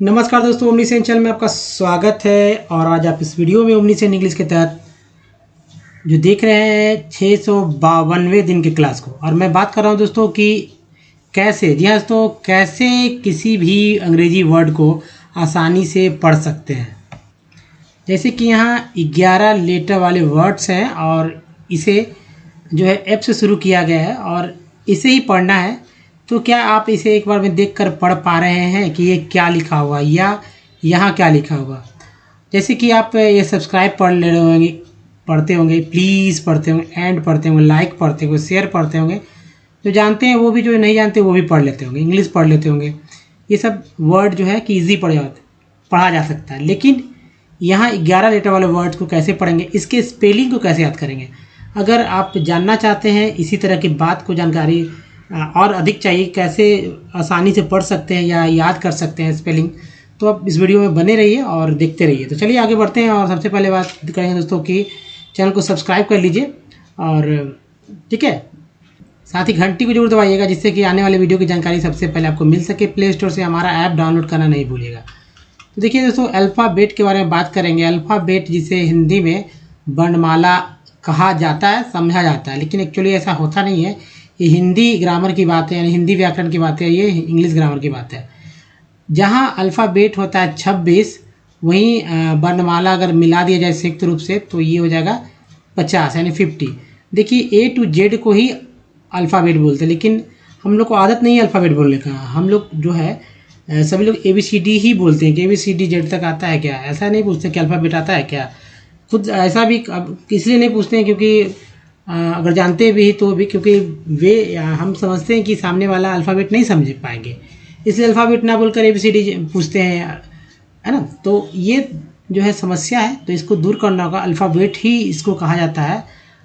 नमस्कार दोस्तों, ओमनीसेन चैनल में आपका स्वागत है। और आज आप इस वीडियो में ओमनीसेन इंग्लिश के तहत जो देख रहे हैं 652वें दिन के क्लास को। और मैं बात कर रहा हूं दोस्तों कि कैसे, जी हाँ दोस्तों, कैसे किसी भी अंग्रेजी वर्ड को आसानी से पढ़ सकते हैं। जैसे कि यहाँ 11 लेटर वाले वर्ड्स हैं और इसे जो है एफ से शुरू किया गया है और इसे ही पढ़ना है। तो क्या आप इसे एक बार में देखकर पढ़ पा रहे हैं कि ये क्या लिखा हुआ या यहाँ क्या लिखा हुआ। जैसे कि आप ये सब्सक्राइब पढ़ ले रहे होंगे, पढ़ते होंगे, प्लीज़ पढ़ते होंगे, एंड पढ़ते होंगे, लाइक पढ़ते होंगे, शेयर पढ़ते होंगे। जो जानते हैं वो भी, जो नहीं जानते वो भी पढ़ लेते होंगे, इंग्लिश पढ़ लेते होंगे। ये सब वर्ड जो है कि ईजी पढ़ा जा सकता है। लेकिन यहाँ 11 लेटर वाले वर्ड्स को कैसे पढ़ेंगे, इसके स्पेलिंग को कैसे याद करेंगे। अगर आप जानना चाहते हैं इसी तरह की बात को, जानकारी और अधिक चाहिए, कैसे आसानी से पढ़ सकते हैं या याद कर सकते हैं स्पेलिंग, तो आप इस वीडियो में बने रहिए और देखते रहिए। तो चलिए आगे बढ़ते हैं। और सबसे पहले बात करेंगे दोस्तों कि चैनल को सब्सक्राइब कर लीजिए और ठीक है, साथ ही घंटी को जरूर दबाइएगा जिससे कि आने वाले वीडियो की जानकारी सबसे पहले आपको मिल सके। प्ले स्टोर से हमारा ऐप डाउनलोड करना नहीं भूलिएगा। तो देखिए दोस्तों, अल्फ़ाबेट के बारे में बात करेंगे। अल्फ़ाबेट जिसे हिंदी में वर्णमाला कहा जाता है, समझा जाता है, लेकिन एक्चुअली ऐसा होता नहीं है। ये हिंदी ग्रामर की बात है, यानी हिंदी व्याकरण की बात है, ये इंग्लिश ग्रामर की बात है। जहाँ अल्फ़ाबेट होता है 26, वहीं वर्णमाला अगर मिला दिया जाए संयुक्त रूप से तो ये हो जाएगा 50 यानी 50। देखिए ए टू जेड को ही अल्फ़ाबेट बोलते हैं, लेकिन हम लोग को आदत नहीं है अल्फ़ाबेट बोलने का। हम लोग जो है सभी लोग ABCD ही बोलते हैं कि ABCD जेड तक आता है क्या, ऐसा नहीं पूछते कि अल्फ़ाबेट आता है क्या। खुद ऐसा भी इसलिए नहीं पूछते हैं क्योंकि अगर जानते भी तो भी, क्योंकि वे हम समझते हैं कि सामने वाला अल्फ़ाबेट नहीं समझ पाएंगे, इसलिए अल्फ़ाबेट ना बोलकर ABCD पूछते हैं, है ना। तो ये जो है समस्या है, तो इसको दूर करना होगा। अल्फ़ाबेट ही इसको कहा जाता है।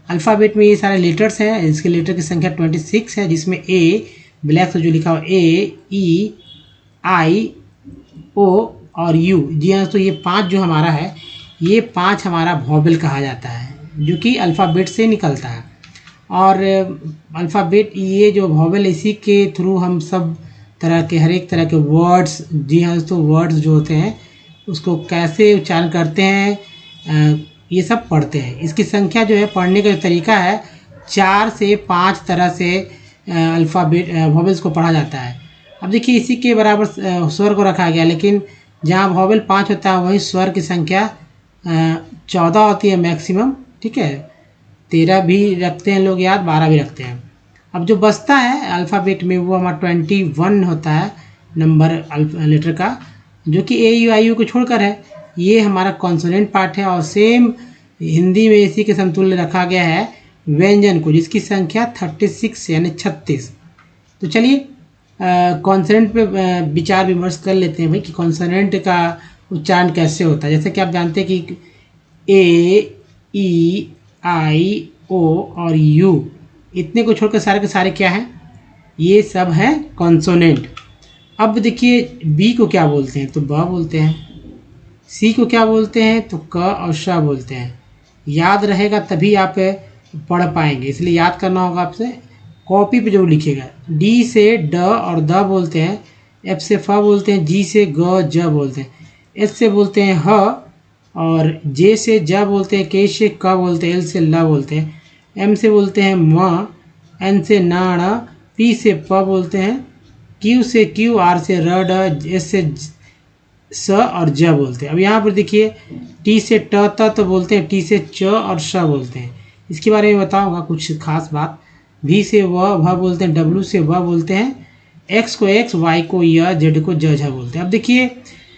अल्फ़ाबेट में ये सारे लेटर्स हैं, इसके लेटर की संख्या 26 है, जिसमें ए ब्लैक से जो लिखा हुआ A, E, I, O और U, जी हाँ। तो ये 5 जो हमारा है, ये 5 हमारा वॉवेल कहा जाता है, जो कि अल्फ़ाबेट से निकलता है। और अल्फ़ाबेट, ये जो वॉवेल, इसी के थ्रू हम सब तरह के, हर एक तरह के वर्ड्स, जी हाँ दोस्तों, वर्ड्स जो होते हैं उसको कैसे उच्चारण करते हैं, ये सब पढ़ते हैं। इसकी संख्या जो है, पढ़ने का जो तरीका है, 4 से 5 तरह से अल्फ़ाबेट वॉवेल्स को पढ़ा जाता है। अब देखिए, इसी के बराबर स्वर को रखा गया, लेकिन जहाँ वॉवेल 5 होता है वहीं स्वर की संख्या 14 होती है मैक्सिमम, ठीक है। 13 भी रखते हैं लोग याद, 12 भी रखते हैं। अब जो बचता है अल्फ़ाबेट में वो हमारा 21 होता है नंबर लेटर का, जो कि AU को छोड़कर है। ये हमारा कॉन्सोनेंट पार्ट है और सेम हिंदी में इसी के समतुल्य रखा गया है व्यंजन को, जिसकी संख्या 36 यानी 36। तो चलिए कॉन्सोनेंट पे विचार विमर्श कर लेते हैं भाई कि कॉन्सोनेंट का उच्चारण कैसे होता है। जैसे कि आप जानते हैं कि A, E, I, O और U, इतने को छोड़कर सारे के सारे क्या हैं, ये सब हैं कॉन्सोनेंट। अब देखिए B को क्या बोलते हैं, तो ब बोलते हैं। C को क्या बोलते हैं, तो क और श बोलते हैं। याद रहेगा तभी आप पढ़ पाएंगे, इसलिए याद करना होगा आपसे। कॉपी पे जो लिखिएगा, D से ड और द बोलते हैं, F से फ बोलते हैं, G से ग ज बोलते हैं, H से बोलते हैं ह और J से ज बोलते हैं, K से क बोलते हैं, L से ल बोलते हैं, M से बोलते हैं म, N से न ण, P से प बोलते हैं, Q से क्यू, R से र ड, S से स और ज बोलते हैं। अब यहाँ पर देखिए, T से ट त तो बोलते हैं, T से च और श बोलते हैं। इसके बारे में बताऊंगा कुछ खास बात। V से व बोलते हैं, W से व बोलते हैं, X को X, Y को य, Z को ज झ बोलते हैं। अब देखिए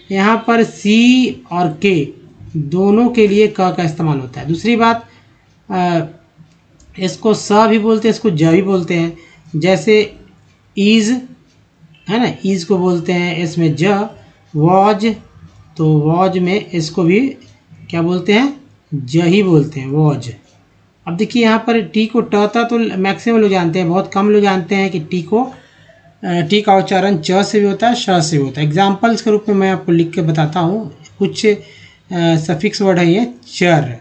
यहाँ पर C और K दोनों के लिए क का इस्तेमाल होता है। दूसरी बात, इसको स भी बोलते हैं, इसको ज भी बोलते हैं। जैसे ईज है ना, ईज को बोलते हैं इसमें ज। वॉज, तो वॉज में इसको भी क्या बोलते हैं, ज ही बोलते हैं, वॉज। अब देखिए यहाँ पर टी को ट था, तो मैक्सिमम लोग जानते हैं, बहुत कम लोग जानते हैं कि टी का उच्चारण च से भी होता है, श से भी होता है। एग्जाम्पल्स के रूप में मैं आपको लिख के बताता हूँ। कुछ सफिक्स वर्ड है ये, चर,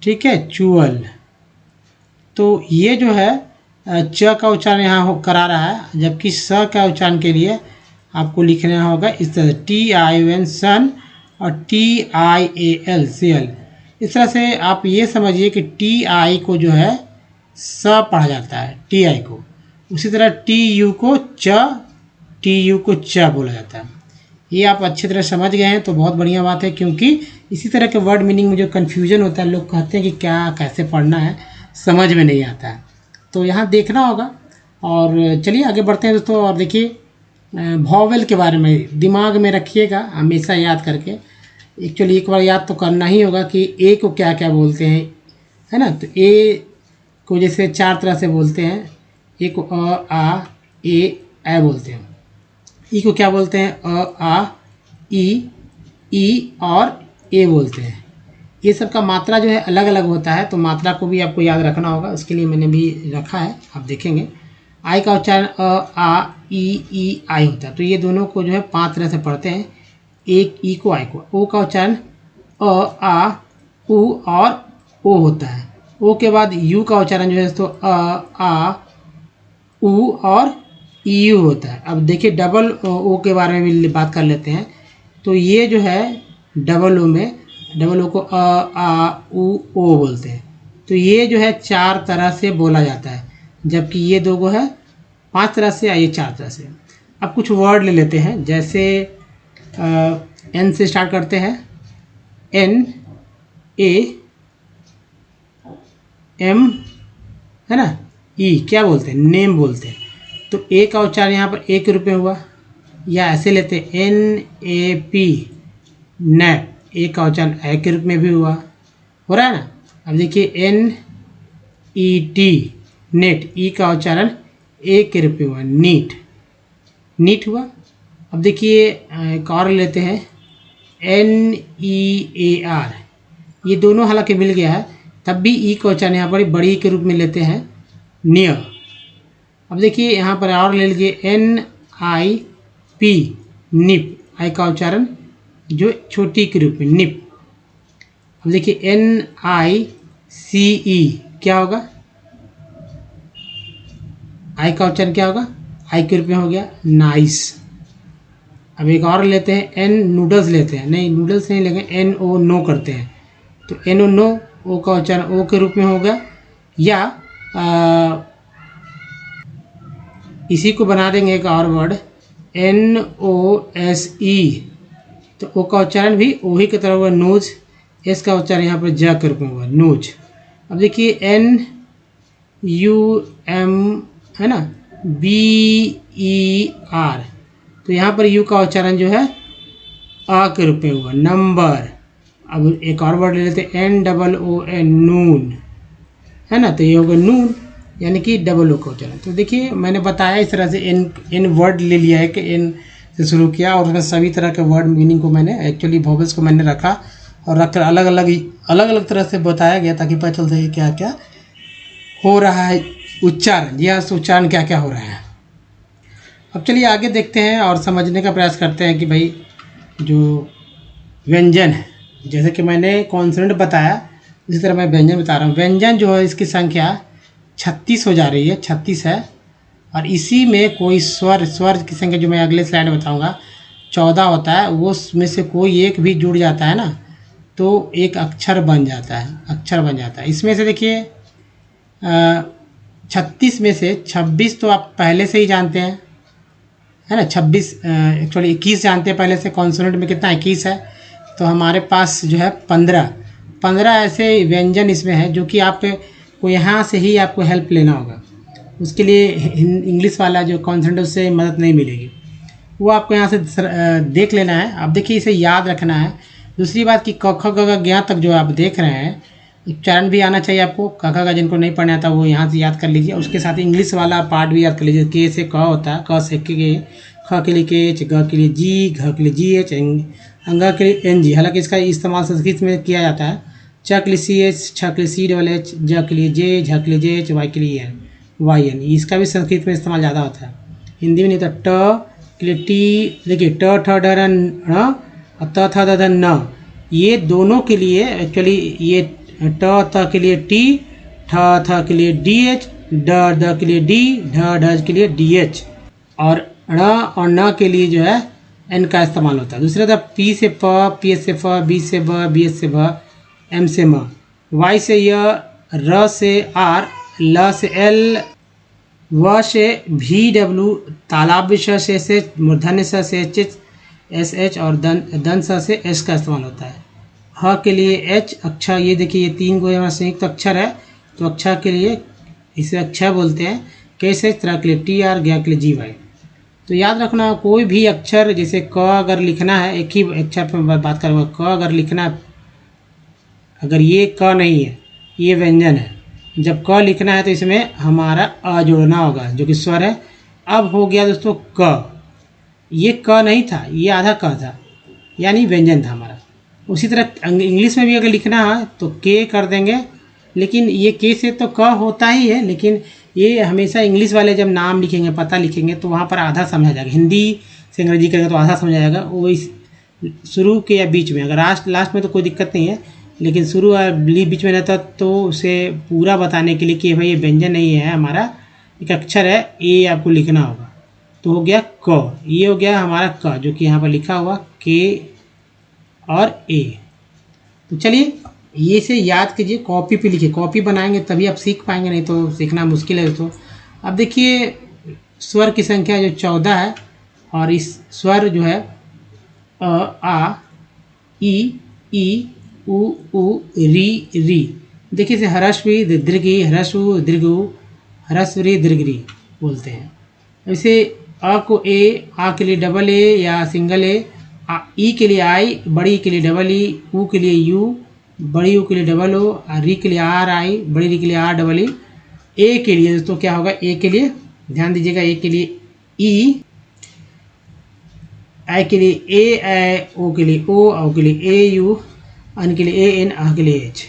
ठीक है, चुअल। तो ये जो है च का उच्चारण यहाँ करा रहा है, जबकि स का उच्चारण के लिए आपको लिखना होगा इस तरह TION सन और TIAL सेल। इस तरह से आप ये समझिए कि TI को जो है स पढ़ा जाता है TI को, उसी तरह TU को च बोला जाता है। ये आप अच्छी तरह समझ गए हैं तो बहुत बढ़िया बात है, क्योंकि इसी तरह के वर्ड मीनिंग में जो कन्फ्यूजन होता है, लोग कहते हैं कि क्या कैसे पढ़ना है, समझ में नहीं आता है, तो यहाँ देखना होगा। और चलिए आगे बढ़ते हैं दोस्तों। और देखिए वॉवेल के बारे में दिमाग में रखिएगा हमेशा याद करके। एक्चुअली एक बार याद तो करना ही होगा कि ए को क्या क्या बोलते हैं, है ना। तो ए को जैसे 4 तरह से बोलते हैं। ए को आ ए बोलते हैं। ई को क्या बोलते हैं, आ ई और ए बोलते हैं। ये सब का मात्रा जो है अलग अलग होता है, तो मात्रा को भी आपको याद रखना होगा। उसके लिए मैंने भी रखा है, आप देखेंगे। आई का उच्चारण आ ई आई होता है, तो ये दोनों को जो है 5 तरह से पढ़ते हैं, एक ई को आई को। ओ का उच्चारण आ उ और ओ होता है। ओ के बाद यू का उच्चारण जो है तो आ उ और यू होता है। अब देखिए डबल ओ के बारे में भी बात कर लेते हैं। तो ये जो है डबल ओ में, डबल ओ को आ उ ओ बोलते हैं। तो ये जो है 4 तरह से बोला जाता है, जबकि ये दो को है 5 तरह से, या ये 4 तरह से। अब कुछ वर्ड ले लेते हैं, जैसे एन से स्टार्ट करते हैं। एन ए एम, है ना। ई क्या बोलते हैं, नेम बोलते हैं। तो ए का उच्चारण यहाँ पर ए के रूप में हुआ, या ऐसे लेते हैं NAP नैप, ए का उच्चारण ए के रूप में भी हुआ, हो रहा है ना। अब देखिए NET नेट, ई का उच्चारण ए के रूप में हुआ, नीट, नीट हुआ। अब देखिए एक और लेते हैं NEAR, ये दोनों हालांकि मिल गया है, तब भी ई का उच्चारण यहाँ पर बड़ी के रूप में लेते हैं, नियर। अब देखिए यहाँ पर और ले लीजिए NIP निप, आई का उच्चारण जो छोटी के रूप में निप। अब देखिए NICE क्या होगा, आई का उच्चारण क्या होगा, आई के रूप में हो गया, नाइस। अब एक और लेते हैं एन, नूडल्स लेते हैं, नहीं नूडल्स नहीं लेंगे, NO नो करते हैं, तो NO नो, ओ का उच्चारण ओ के रूप में हो गया। या इसी को बना देंगे एक और वर्ड NOSE, तो ओ का उच्चारण भी ओ ही की तरह हुआ, नोज। एस का उच्चारण यहाँ पर ज के रूप में हुआ, नोज। अब देखिए NUM, है ना, BER, तो यहाँ पर यू का उच्चारण जो है आ के रूप में हुआ, नंबर। अब एक और वर्ड ले लेते हैं NOON, नून, है ना, तो ये होगा नून, यानी कि डबल ओ का उच्चारण। तो देखिए मैंने बताया इस तरह से एन वर्ड ले लिया है कि एन से शुरू किया, और उसमें सभी तरह के वर्ड मीनिंग को मैंने एक्चुअली वोवेल्स को मैंने रखा और रखकर अलग अलग तरह से बताया गया, ताकि पता चल सके क्या क्या हो रहा है उच्चारण, या उच्चारण क्या क्या हो रहा है। अब चलिए आगे देखते हैं और समझने का प्रयास करते हैं कि भाई जो व्यंजन है, जैसे कि मैंने कॉन्सोनेंट बताया, इसी तरह मैं व्यंजन बता रहा हूँ। व्यंजन जो है इसकी संख्या 36 हो जा रही है, 36 है। और इसी में कोई स्वर की संख्या जो मैं अगले स्लाइड में बताऊँगा 14 होता है, वो उसमें से कोई एक भी जुड़ जाता है ना, तो एक अक्षर बन जाता है, इसमें से देखिए 36 में से 26 तो आप पहले से ही जानते हैं, है ना। 26 एक्चुअली 21 जानते हैं पहले से, कॉन्सोनेंट में कितना 21 है, तो हमारे पास जो है 15 ऐसे व्यंजन इसमें है, जो कि आपको यहाँ से ही आपको हेल्प लेना होगा। उसके लिए इंग्लिश वाला जो कॉन्सेंट है उससे मदद नहीं मिलेगी, वो आपको यहाँ से देख लेना है। आप देखिए इसे याद रखना है। दूसरी बात कि क ख ग घ ज्ञ तक जो आप देख रहे हैं, उच्चारण भी आना चाहिए आपको। क ख ग जिनको नहीं पढ़ना आता वो यहाँ से याद कर लीजिए, उसके साथ इंग्लिश वाला पार्ट भी याद कर लीजिए। के से क होता है, क से के, ख के लिए के, ग के लिए जी, घ के लिए जी एच, अंग के लिए एन जी। हालांकि इसका इस्तेमाल संस्कृत में किया जाता है। च के लिए सी एच, छ के लिए सी डबल एच, ज के लिए जे, झ के लिए जे एच, वाई के लिए एन, वाई एन। इसका भी संस्कृत में इस्तेमाल ज़्यादा होता है, हिंदी में नहीं होता। ट के लिए टी, देखिए ट ठ ड र न और त थ द ध न, ये दोनों के लिए एक्चुअली ये ट त के लिए टी, ठ थ के लिए डी एच, ड द के लिए डी, ढ ढ के लिए डी एच, और ण और न के लिए जो है एन का इस्तेमाल होता है। दूसरा था पी से प, पी से फ, बी से ब, बी से भ, एम से म, वाई से य, र से आर, ल से एल, व से भी डब्ल्यू, तालाब श से एस एच, मूर्धन्य स से एच एच, एस एच और दन स से एस का इस्तेमाल होता है। ह के लिए एच अक्षर, ये देखिए ये 3 गो हमारा संयुक्त अक्षर है तो अक्षर के लिए इसे अक्षर बोलते हैं। कैसे तरह के लिए टी आर, ज्ञा के लिए जी वाई। तो याद रखना कोई भी अक्षर जैसे क अगर लिखना है, एक ही अक्षर पर बात करूँगा, क अगर लिखना है, अगर ये क नहीं है, ये व्यंजन है, जब क लिखना है तो इसमें हमारा अ जोड़ना होगा जो कि स्वर है। अब हो गया दोस्तों क, ये क नहीं था, ये आधा क था यानी व्यंजन था हमारा। उसी तरह इंग्लिश में भी अगर लिखना है तो के कर देंगे, लेकिन ये के से तो क होता ही है, लेकिन ये हमेशा इंग्लिश वाले जब नाम लिखेंगे, पता लिखेंगे तो वहाँ पर आधा समझा जाएगा। हिंदी से अंग्रेजी करेंगे तो आधा समझा जाएगा, वो इस शुरू के या बीच में, अगर लास्ट में तो कोई दिक्कत नहीं है, लेकिन शुरू और बीच में रहता तो उसे पूरा बताने के लिए कि भाई ये व्यंजन नहीं है हमारा, एक अक्षर है, ए आपको लिखना होगा। तो हो गया क, ये हो गया हमारा क जो कि यहाँ पर लिखा हुआ के और ए। तो चलिए ये से याद कीजिए, कॉपी पे लिखिए, कॉपी बनाएंगे तभी आप सीख पाएंगे, नहीं तो सीखना मुश्किल है दोस्तों। अब देखिए स्वर की संख्या जो 14 है और इस स्वर जो है अ, आ, ई, उ, री। देखिए इसे ह्रस्व दीर्घी, ह्रस्व दीर्घ उ, ह्रस्व री दीर्घ री बोलते हैं। वैसे अ को ए, आ के लिए डबल ए या सिंगल ए, ई के लिए आई, बड़ी के लिए डबल ई, ऊ के लिए यू, बड़ी यू के लिए डबल ओ, री के लिए आर आई, बड़ी री के लिए आर डबल ई। ए के लिए दोस्तों क्या होगा, ए के लिए ध्यान दीजिएगा, ए के लिए ई, आई के लिए ए, ओ के लिए ओ के लिए ए यू, अन के लिए ए एन, आ के लिए एच।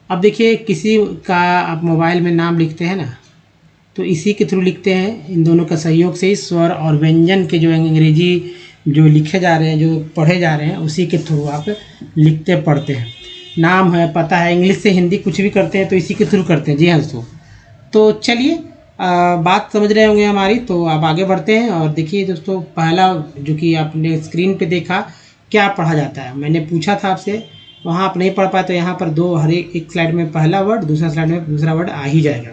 अब देखिए किसी का आप मोबाइल में नाम लिखते हैं ना, तो इसी के थ्रू लिखते हैं, इन दोनों का सहयोग से ही स्वर और व्यंजन के जो अंग्रेजी जो लिखे जा रहे हैं, जो पढ़े जा रहे हैं, उसी के थ्रू आप लिखते पढ़ते हैं। नाम है, पता है, इंग्लिश से हिंदी कुछ भी करते हैं तो इसी के थ्रू करते हैं। जी हाँ दोस्तों, तो चलिए बात समझ रहे होंगे हमारी, तो आप आगे बढ़ते हैं। और देखिए दोस्तों पहला जो कि आपने स्क्रीन पे देखा क्या पढ़ा जाता है, मैंने पूछा था आपसे, वहाँ आप नहीं पढ़ पाए तो यहाँ पर दो हर एक स्लाइड में पहला वर्ड, दूसरा स्लाइड में दूसरा वर्ड आ ही जाएगा।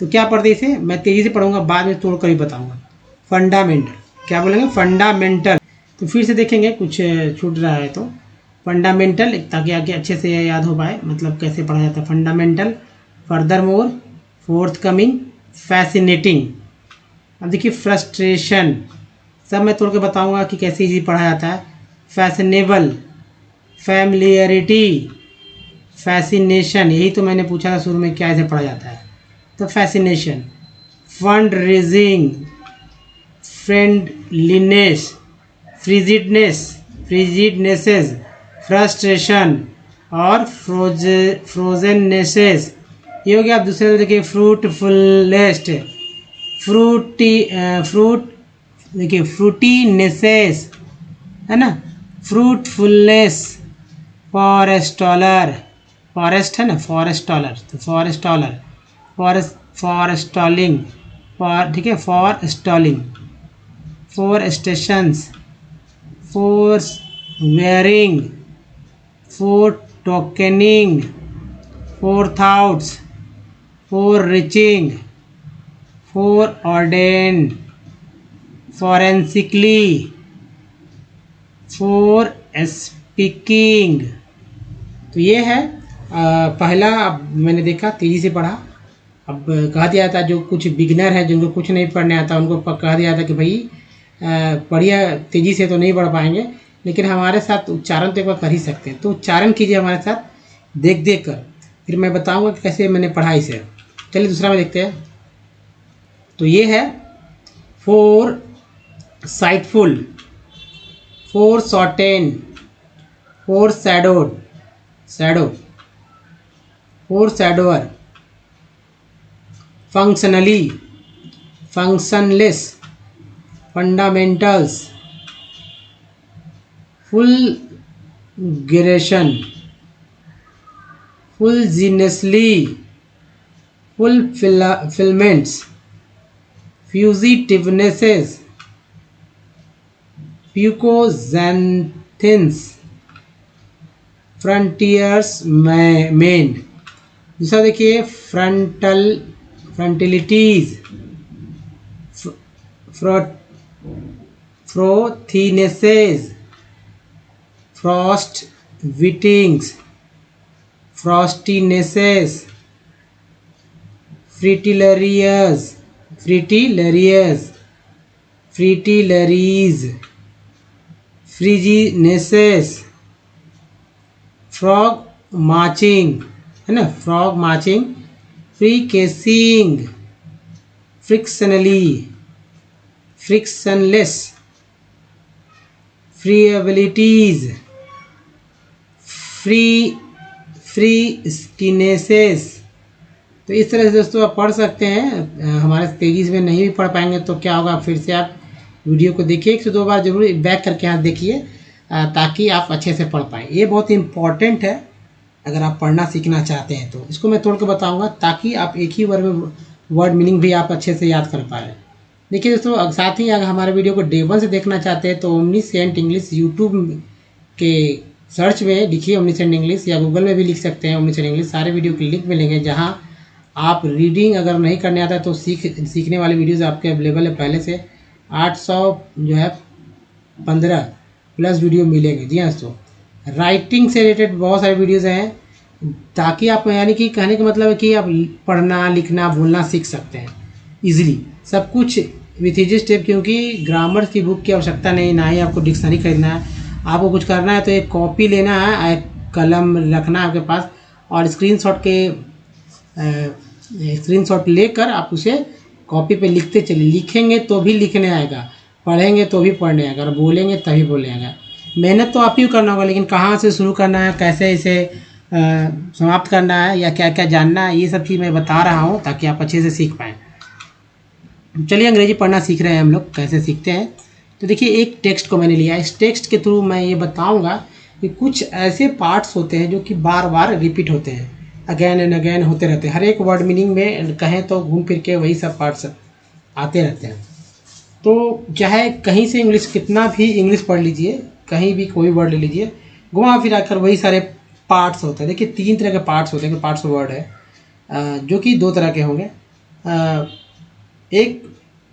तो क्या पढ़ते इसे, मैं तेज़ी से पढ़ूंगा, बाद में तोड़ कर ही बताऊँगा। फंडामेंटल, क्या बोलेंगे, फंडामेंटल। तो फिर से देखेंगे कुछ छूट रहा है तो फंडामेंटल, ताकि आगे अच्छे से याद हो पाए मतलब कैसे पढ़ा जाता है। Fundamental, further more, fourth coming, fascinating. अब देखिए फ्रस्ट्रेशन, सब मैं तोड़ के बताऊंगा कि कैसे इजी पढ़ा जाता है। फैशनेबल, फैमिलियरिटी, फैसिनेशन, यही तो मैंने पूछा था शुरू में क्या ऐसे पढ़ा जाता है, तो fascination. Fund raising, friendliness, frigidnesses, frustration और फ्रोजननेसेस। ये हो गया। आप दूसरे देखिए फ्रूटफुलेस्ट, फ्रूट देखिए फ्रूटीनेसेस है ना, फ्रूटफुलनेस, फॉरेस्टॉलर, फॉरेस्ट है ना, फॉरेस्टॉलर, तो फॉरेस्टॉलर, फॉरेस्टॉलिंग, ठीक है, forestalling, forestations, forswearing, foretokening, forethoughts, forereaching, foreordain, forensically, forespeaking. तो ये है पहला। अब मैंने देखा, तेज़ी से पढ़ा। अब कहा दिया था जो कुछ बिगिनर है, जिनको कुछ नहीं पढ़ने आता, उनको कहा दिया था कि भाई पढ़िए, तेज़ी से तो नहीं पढ़ पाएंगे, लेकिन हमारे साथ उच्चारण तो एक बार कर ही सकते हैं। तो उच्चारण कीजिए हमारे साथ देख कर, फिर मैं बताऊंगा कि कैसे मैंने पढ़ा इसे। चलिए दूसरा में देखते हैं। तो ये है foresightful, foreshorten, foreshadowed, shadow, foreshadower, functionally, functionless, fundamentals, fulguration, fuliginously, fulfilments, fugitivenesses, fucoxanthins frontiersmen. दूसरा देखिए frontalities frothinesses frostbitings frostinesses fritillarias fritillaries frizzinesses frogmarching है ना, frogmarching fricasseeing frictionally frictionless friabilities friskinesses. तो इस तरह से दोस्तों आप पढ़ सकते हैं। हमारे तेज़ी में नहीं भी पढ़ पाएंगे तो क्या होगा, फिर से आप वीडियो को देखिए 1 से 2 बार जरूर बैक करके यहाँ देखिए ताकि आप अच्छे से पढ़ पाएँ। ये बहुत इम्पॉर्टेंट है अगर आप पढ़ना सीखना चाहते हैं तो। इसको मैं तोड़ के बताऊँगा ताकि आप एक ही वर्ड में वर्ड मीनिंग भी आप अच्छे से याद कर पाए। देखिए दोस्तों, साथ ही अगर हमारे वीडियो को डे 1 से देखना चाहते हैं तो ओमनीसेंट इंग्लिश यूट्यूब के सर्च में लिखिए ओमनीसेंट इंग्लिश, या गूगल में भी लिख सकते हैं ओमनीसेंट इंग्लिश। सारे वीडियो के लिंक मिलेंगे जहां आप रीडिंग अगर नहीं करने आता तो सीखने वाले वीडियोस आपके अवेलेबल है पहले से। 815 प्लस वीडियो मिलेंगे। जी हाँ दोस्तों, राइटिंग से रिलेटेड बहुत सारे वीडियोज़ हैं ताकि आप, यानी कि कहने का मतलब है कि आप पढ़ना लिखना बोलना सीख सकते हैं ईजिली, सब कुछ विथ इजी स्टेप। क्योंकि ग्रामर की बुक की आवश्यकता नहीं, ना ही आपको डिक्शनरी खरीदना है। आपको कुछ करना है तो एक कॉपी लेना है, एक कलम रखना है आपके पास, और स्क्रीनशॉट लेकर आप उसे कॉपी पे लिखते चलिए। लिखेंगे तो भी लिखने आएगा, पढ़ेंगे तो भी पढ़ने आएगा, और बोलेंगे तभी बोलने आएगा। मेहनत तो आप ही करना होगा, लेकिन कहाँ से शुरू करना है, कैसे इसे समाप्त करना है, या क्या क्या जानना है, ये सब चीज़ मैं बता रहा हूँ ताकि आप अच्छे से सीख पाएँ। चलिए, अंग्रेजी पढ़ना सीख रहे हैं हम लोग, कैसे सीखते हैं। तो देखिए, एक टेक्स्ट को मैंने लिया। इस टेक्स्ट के थ्रू मैं ये बताऊंगा कि कुछ ऐसे पार्ट्स होते हैं जो कि बार बार रिपीट होते हैं, अगेन एंड अगेन होते रहते हैं। हर एक वर्ड मीनिंग में कहें तो घूम फिर के वही सब पार्ट्स आते रहते हैं। तो चाहे कहीं से इंग्लिश, कितना भी इंग्लिश पढ़ लीजिए, कहीं भी कोई वर्ड ले लीजिए, घुमा फिरा कर वही सारे पार्ट्स होते हैं। देखिए, 3 तरह के पार्ट्स होते हैं, पार्ट्स वर्ड है जो कि 2 तरह के होंगे। एक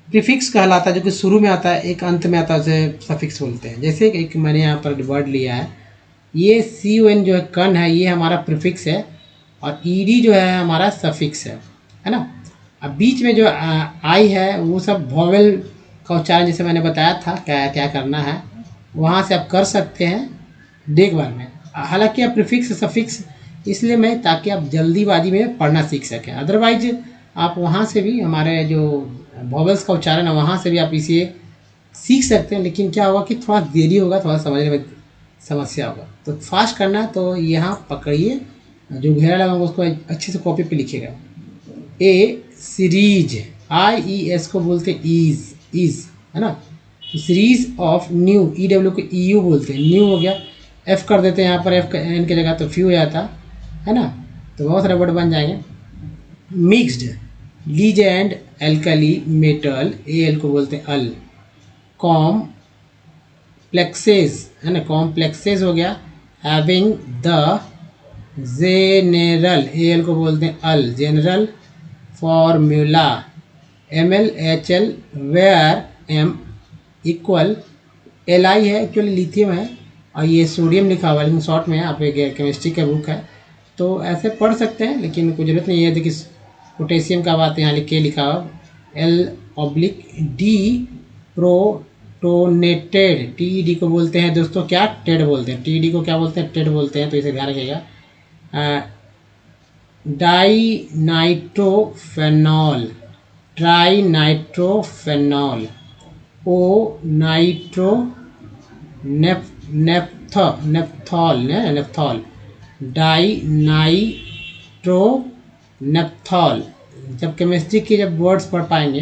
प्रीफिक्स कहलाता है जो कि शुरू में आता है, एक अंत में आता है, उसे सफिक्स बोलते हैं। जैसे एक मैंने यहाँ पर वर्ड लिया है, ये CON जो है कन है, ये हमारा प्रीफिक्स है, और ED जो है हमारा सफिक्स है ना। अब बीच में जो आई है वो सब वॉवेल का उच्चारण, जैसे मैंने बताया था क्या क्या करना है, वहाँ से आप कर सकते हैं देख बार में। हालांकि आप प्रीफिक्स सफिक्स इसलिए मैं, ताकि आप जल्दीबाजी में पढ़ना सीख सकें। अदरवाइज आप वहाँ से भी हमारे जो वॉवेल्स का उच्चारण है वहाँ से भी आप इसे सीख सकते हैं, लेकिन क्या होगा कि थोड़ा देरी होगा, थोड़ा समझने में समस्या होगा। तो फास्ट करना है तो यहाँ पकड़िए, जो घेरा लगा उसको अच्छे से कॉपी पे लिखिएगा। ए सीरीज, IES को बोलते हैं इज है ना। सीरीज ऑफ न्यू, EW को EU बोलते हैं, न्यू हो गया। F कर देते हैं यहाँ पर, F N की जगह तो फ्यू हो जाता है ना। तो बहुत सारे वर्ड बन जाएंगे। Mixed, lease and alkali metal, AL को बोलते हैं अल। कॉम्प्लेक्सेस है ना, कॉम्प्लेक्सेस हो गया। हैविंग द जेनरल, AL को बोलते हैं अल, general formula. MlHl where M equal Li है, एक्चुअली लिथियम है, और ये सोडियम लिखा हुआ है लेकिन शॉर्ट में है, आप एक केमिस्ट्री का बुक है तो ऐसे पढ़ सकते हैं, लेकिन कोई जरूरत नहीं है। देखिए, पोटेशियम का बात यहाँ लिखा हुआ, L/D प्रोटोनेटेड, TED को बोलते हैं दोस्तों क्या, टेड बोलते हैं। TED को क्या बोलते हैं, टेड बोलते हैं, तो इसे ध्यान रखिएगा। डाइनाइट्रोफेनॉल, ट्राइनाइट्रोफेनॉल। ओ नाइट्रो नेप्थॉल, डाइनाइट्रोनेप्थॉल। जब केमिस्ट्री के जब वर्ड्स पढ़ पाएंगे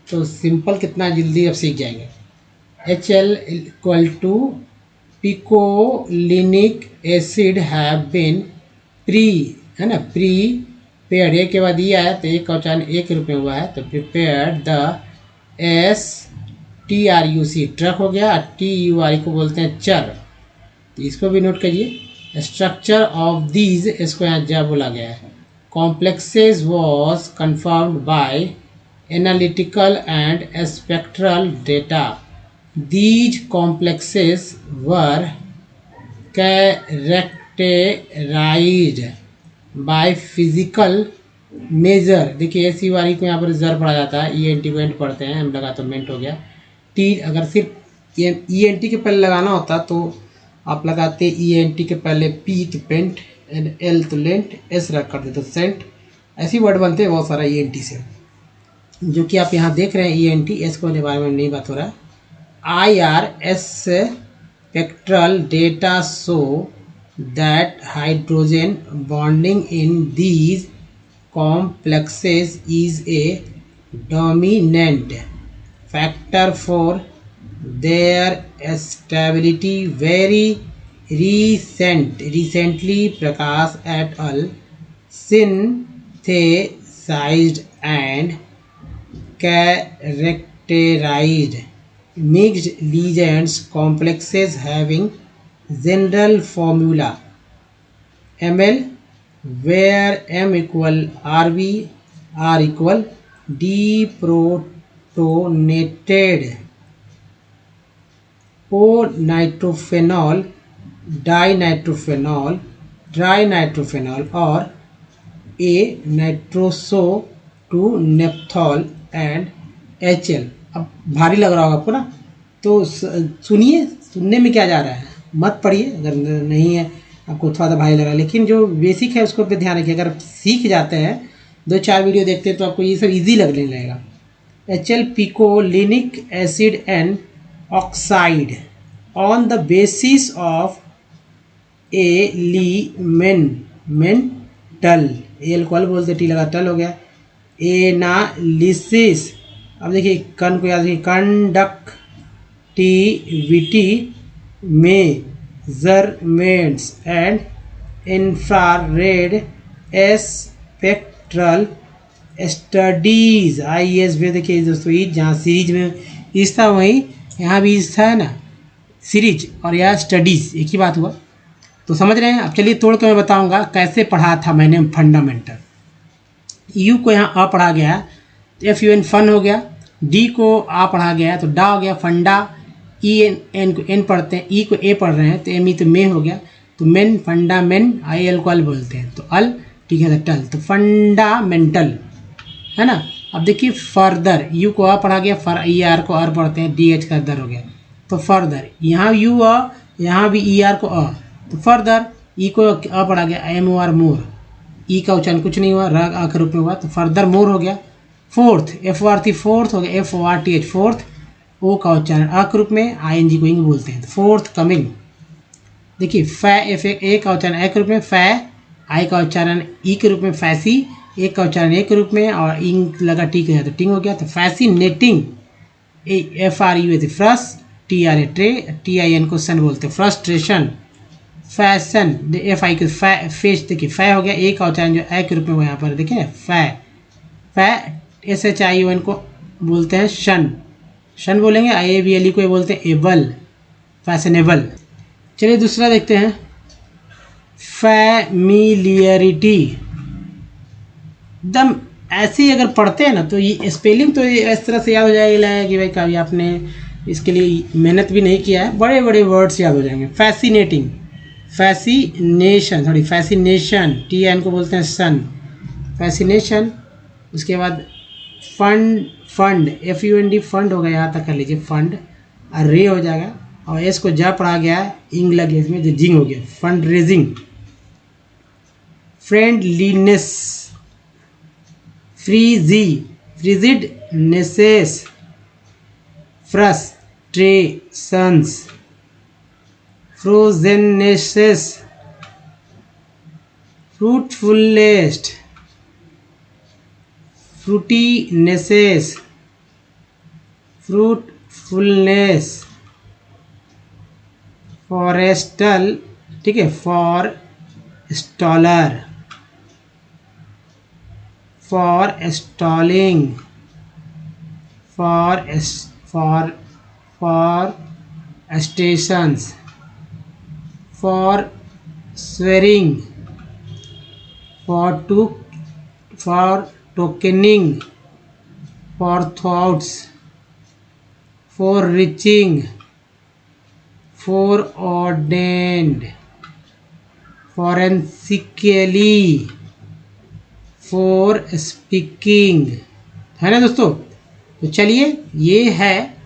तो सिंपल कितना जल्दी आप सीख जाएंगे। HL equal to picolinic acid have been pre है ना, प्रीपेयर्ड, एक के बाद ये आया तो एक का उच्चारण एक के रूप में हुआ है, तो प्रिपेयर्ड द TRUC ट्रक हो गया, TURE को बोलते हैं चर, तो इसको भी नोट करिए। स्ट्रक्चर ऑफ दीज, इसको यहाँ जा बोला गया है। Complexes was confirmed by analytical and spectral data. These complexes were characterized by physical measure. देखिए एस यू आर ई को यहाँ पर जर पढ़ा जाता है, ENT को एंट पढ़ते हैं, हम लगा तो मेंट हो गया। टी अगर सिर्फ ENT के पहले लगाना होता तो आप लगाते ENT के पहले P तो पेंट, L तो लेंट, S रख कर देते तो सेंट। ऐसी वर्ड बनते हैं बहुत सारा ENT से, जो कि आप यहाँ देख रहे हैं ENT। S को बारे में नहीं बात हो रहा है। IRS spectral data show that hydrogen bonding in these complexes is a dominant factor for their stability. Very recently Prakash et al. Synthesized and characterized mixed ligands complexes having general formula ML, where M equal RB, R equal deprotonated O nitrophenol, dinitrophenol, trinitrophenol और A nitroso to nephthol and HL। अब भारी लग रहा होगा आपको ना, तो सुनिए, सुनने में क्या जा रहा है, मत पढ़िए अगर नहीं है आपको थोड़ा सा भारी लग रहा है, लेकिन जो बेसिक है उसको पे ध्यान रखिए। अगर सीख जाते हैं, 2-4 वीडियो देखते हैं तो आपको ये सब इजी लगने लगेगा। HL picolinic acid and oxide on the basis of elemental, alcohol बोलते, टी लगा टल हो गया, एनालिसिस। अब देखिए कन को याद रखिए, conductivity measurements and infrared spectral studies. IES भी देखिए दोस्तों, ईज जहाँ सीरीज में ईज था वहीं यहाँ भी ईज था ना, सीरीज और यह स्टडीज एक ही बात हुआ। तो समझ रहे हैं। अब चलिए तोड़ के मैं बताऊंगा कैसे पढ़ा था मैंने फंडामेंटल। यू को यहाँ अ पढ़ा गया, FUN फन हो गया, डी को आ पढ़ा गया तो डा हो गया फंडा, EN को एन पढ़ते हैं, ई को ए पढ़ रहे हैं तो एम ई तो मे हो गया, तो मेन फंडामेंट, IL को अल बोलते हैं तो अल, ठीक है टल, तो फंडामेंटल है ना। अब देखिए फर्दर, यू को आ पढ़ा गया, ER को अर पढ़ते हैं, DH का दर हो गया तो फर्दर, यहाँ यू अ, यहाँ भी ER को अ, तो फर्दर ई को अ पढ़ा गया, MOR मोर, ई का उच्चारण कुछ नहीं हुआ, र आ के रूप में हुआ तो फर्दर मोर हो गया। फोर्थ FORT फोर्थ हो गया, FORTH फोर्थ, ओ का उच्चारण अ के रूप में, ING को इंग बोलते हैं, फोर्थ कमिंग। देखिए फै, ए का उच्चारण ए के रूप में, फै, आई का उच्चारण ई के रूप में, फैसी, ए का उच्चारण ए के रूप में और इंग लगा टी के तो टिंग हो गया, तो fascinating, FRU फ्रस, TRA tray, TIN को सन बोलते हैं, फ्रस्ट्रेशन, फैशन, FI के फेस, देखिए फै हो गया, ए का उच्चारण जो ए के रूप में वो यहाँ पर देखिए फै, फै, SHION को बोलते हैं शन, शन बोलेंगे, IABLE को बोलते हैं एबल, फैशनेबल। चलिए दूसरा देखते हैं, फैमिलियरिटी। एकदम ऐसे ही अगर पढ़ते हैं ना तो ये स्पेलिंग तो ये इस तरह से याद हो जाएगा कि भाई कभी आपने इसके लिए मेहनत भी नहीं किया है, बड़े बड़े वर्ड्स याद हो जाएंगे। Fascinating, fascination, sorry fascination, TN को बोलते हैं सन, फैसिनेशन। उसके बाद फंड, फंड, FUND फंड हो गया, यहाँ तक कर लीजिए, फंड रे हो जाएगा और एस को जा पढ़ा गया, इंग लगे इसमें जो जिंग हो गया, fund raising. Friendliness, frizzy, frigidnesses, frustrations, frozennesses, fruitfullest, fruitinesses, fruitfulness, forestal, ठीक है, forestaller, forestalling, for for stations, for swearing, for tokening, for thoughts, for reaching, foreordained, forensically, for speaking, है ना दोस्तों। तो चलिए ये है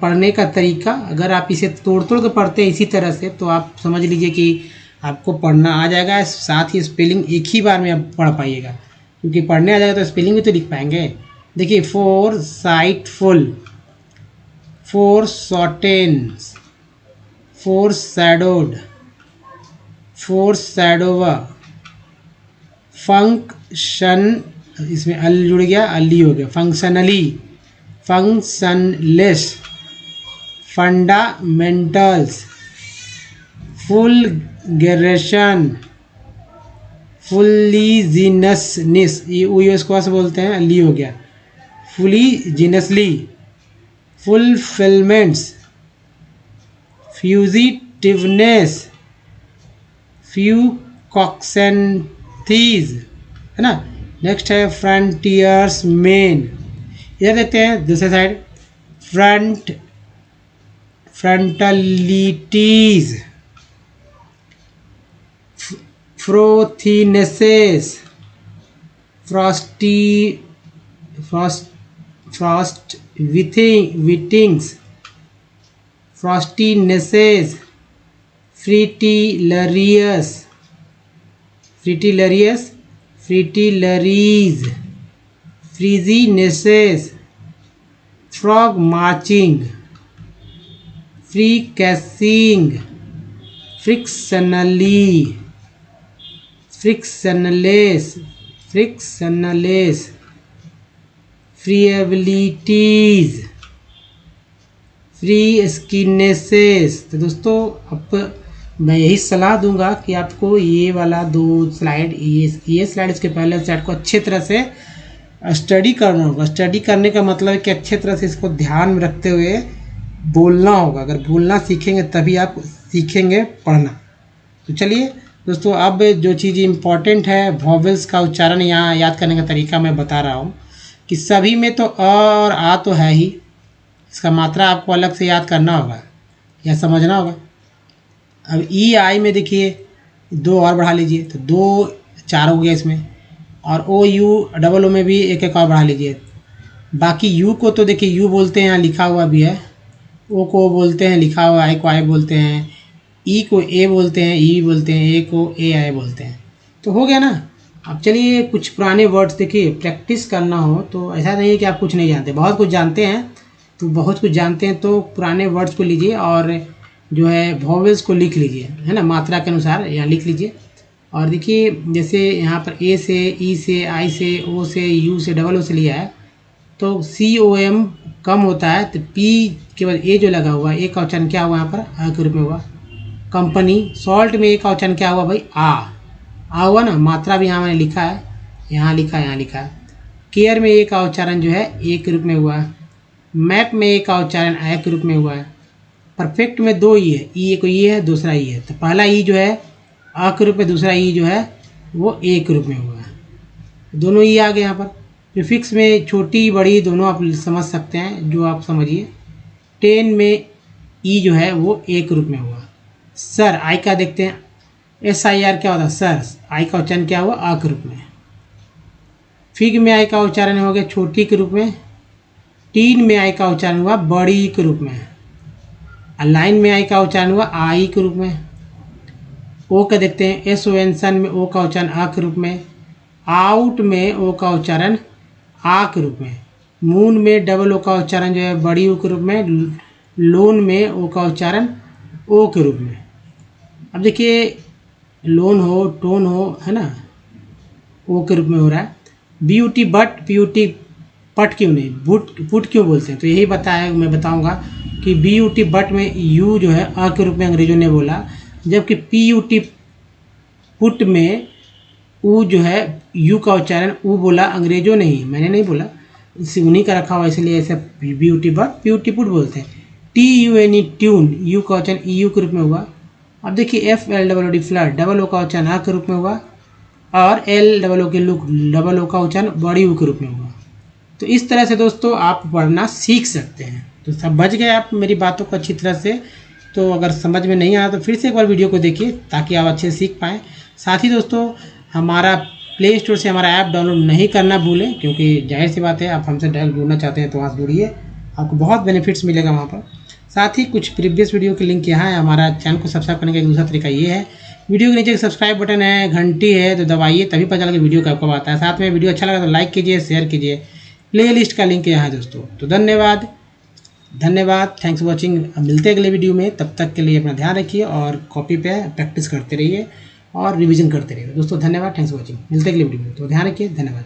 पढ़ने का तरीका। अगर आप इसे तोड़ तोड़ के पढ़ते हैं इसी तरह से तो आप समझ लीजिए कि आपको पढ़ना आ जाएगा, साथ ही स्पेलिंग एक ही बार में आप पढ़ पाइएगा, क्योंकि पढ़ने आ जाएगा तो स्पेलिंग भी तो लिख पाएंगे। देखिए foresightful, foreshortens, foreshadowed, foreshadower, function, इसमें अल जुड़ गया, अली हो गया, फंक्शनली, फंक्शनलेस, फंडामेंटल्स, फुलगरेशन, फुलीजिनसनिस, ये यूएस को से बोलते हैं, अली हो गया, फुलीजिनसली, फुलफिलमेंट्स, फ्यूजिटिवनेस, फ्यूकॉक्सेंथीज, है ना। नेक्स्ट है फ्रंटियर्स मेन। इधर देखते हैं दूसरे side, frontalities, frothinesses, frostbitings, frostinesses, fritillarias, fritillaries, frizzinesses, frogmarching, fricasseeing, frictionally, frictionless, friabilities, friskinesses. तो दोस्तों अब मैं यही सलाह दूंगा कि आपको ये वाला दो स्लाइड, ये स्लाइड इसके पहले स्लाइड को अच्छे तरह से स्टडी करना होगा। स्टडी करने का मतलब है कि अच्छे तरह से इसको ध्यान में रखते हुए बोलना होगा। अगर बोलना सीखेंगे तभी आप सीखेंगे पढ़ना। तो चलिए दोस्तों, अब जो चीज़ इम्पॉर्टेंट है, वॉवेल्स का उच्चारण यहाँ याद करने का तरीका मैं बता रहा हूँ कि सभी में तो अ और आ तो है ही, इसका मात्रा आपको अलग से याद करना होगा या समझना होगा। अब ई आई में देखिए दो और बढ़ा लीजिए तो दो चार हो गया इसमें, और ओ यू डबल ओ में भी एक एक और बढ़ा लीजिए। बाकी यू को तो देखिए यू बोलते हैं, यहाँ लिखा हुआ भी है, ओ को बोलते हैं लिखा हुआ, आई को आई बोलते हैं, ई को ए बोलते हैं, ई बोलते हैं, ए को ए आई बोलते हैं। तो हो गया ना। अब चलिए कुछ पुराने वर्ड्स देखिए, प्रैक्टिस करना हो तो ऐसा नहीं है कि आप कुछ नहीं जानते, बहुत कुछ जानते हैं। तो बहुत कुछ जानते हैं तो पुराने वर्ड्स को लीजिए और जो है वॉवेल्स को लिख लीजिए, है ना, मात्रा के अनुसार यहाँ लिख लीजिए। और देखिए जैसे यहाँ पर ए से, ई से, आई से, ओ से, यू से, डबल ओ से लिया है तो सी ओ एम कम होता है, तो पी के बाद ए जो लगा हुआ है, ए का उच्चारण क्या हुआ यहाँ पर, आ के रूप में हुआ। कंपनी, सॉल्ट में ए का उच्चारण क्या हुआ भाई, आ हुआ ना, मात्रा भी यहाँ मैंने लिखा है, यहाँ लिखा है, यहाँ लिखा है। केयर में ए का उच्चारण जो है ए के रूप में हुआ है। मैप में ए का उच्चारण आ के रूप में हुआ है। परफेक्ट में दो ई है, ई को ई है, दूसरा ई है, तो पहला ई जो है आ के रूप में, दूसरा ई जो है वो ए के रूप में हुआ है। दोनों ई आ गए यहाँ पर। प्रीफिक्स में छोटी बड़ी दोनों आप समझ सकते हैं, जो आप समझिए। 10 में ई जो है वो ए के रूप में हुआ। सर, आई का देखते हैं, SIR क्या होता है, सर, आई का उच्चारण क्या हुआ, आ के रूप में। फिग में आई का उच्चारण हो गया छोटी के रूप में। टीन में आई का उच्चारण हुआ बड़ी के रूप में। अलाइन में आई का उच्चारण हुआ आई के रूप में। ओ का देखते हैं, एसोवेंसन में ओ का उच्चारण आ के रूप में। आउट में ओ का उच्चारण आ के रूप में। मून में डबल ओ का उच्चारण जो है बड़ी ओ के रूप में। लोन में ओ का उच्चारण ओ के रूप में। अब देखिए लोन हो, टोन हो, है ना, ओ के रूप में हो रहा है। ब्यूटी बट, ब्यूटी पट क्यों नहीं, पुट क्यों बोलते हैं, तो यही बताया, मैं बताऊंगा कि ब्यूटी बट में यू जो है अ के रूप में अंग्रेजों ने बोला, जबकि PUT पुट में ऊ जो है यू का उच्चारण ऊ बोला अंग्रेजों ने ही, मैंने नहीं बोला, इसी उन्हीं का रखा हुआ, इसलिए ऐसे ब्यूटी बट प्यूटी पुट बोलते हैं। TUNE ट्यून, यू का उच्चारण EU के रूप में हुआ। अब देखिए FLOOD फ्लड, डबल ओ का उच्चारण आ के रूप में हुआ, और LOO के लुक, डबल ओ का उच्चारण बड़ी यू के रूप में हुआ। तो इस तरह से दोस्तों आप पढ़ना सीख सकते हैं। तो सब बच गए आप मेरी बातों को अच्छी तरह से। तो अगर समझ में नहीं आया तो फिर से एक बार वीडियो को देखिए ताकि आप अच्छे से सीख पाएँ। साथ ही दोस्तों हमारा प्ले स्टोर से हमारा ऐप डाउनलोड नहीं करना भूलें, क्योंकि जाहिर सी बात है आप हमसे डायरेक्ट जुड़ना चाहते हैं तो वहाँ से जुड़िए, आपको बहुत बेनिफिट्स मिलेगा वहाँ पर। साथ ही कुछ प्रीवियस वीडियो की लिंक यहाँ है। हमारा चैनल को सब्सक्राइब करने का एक दूसरा तरीका ये है, वीडियो के नीचे एक सब्सक्राइब बटन है, घंटी है, तो दबाइए, तभी पता चलेगा वीडियो कब आता है। साथ में वीडियो अच्छा लगा तो लाइक कीजिए, शेयर कीजिए। प्ले लिस्ट का लिंक यहाँ है दोस्तों। तो धन्यवाद, थैंक्स फॉर वॉचिंग। मिलते हैं अगले वीडियो में, तब तक के लिए अपना ध्यान रखिए और कॉपी पे प्रैक्टिस करते रहिए और रिवीजन करते रहिए दोस्तों। धन्यवाद, थैंक्स फॉर वॉचिंग। मिलते हैं अगले वीडियो में, तो ध्यान रखिए, धन्यवाद।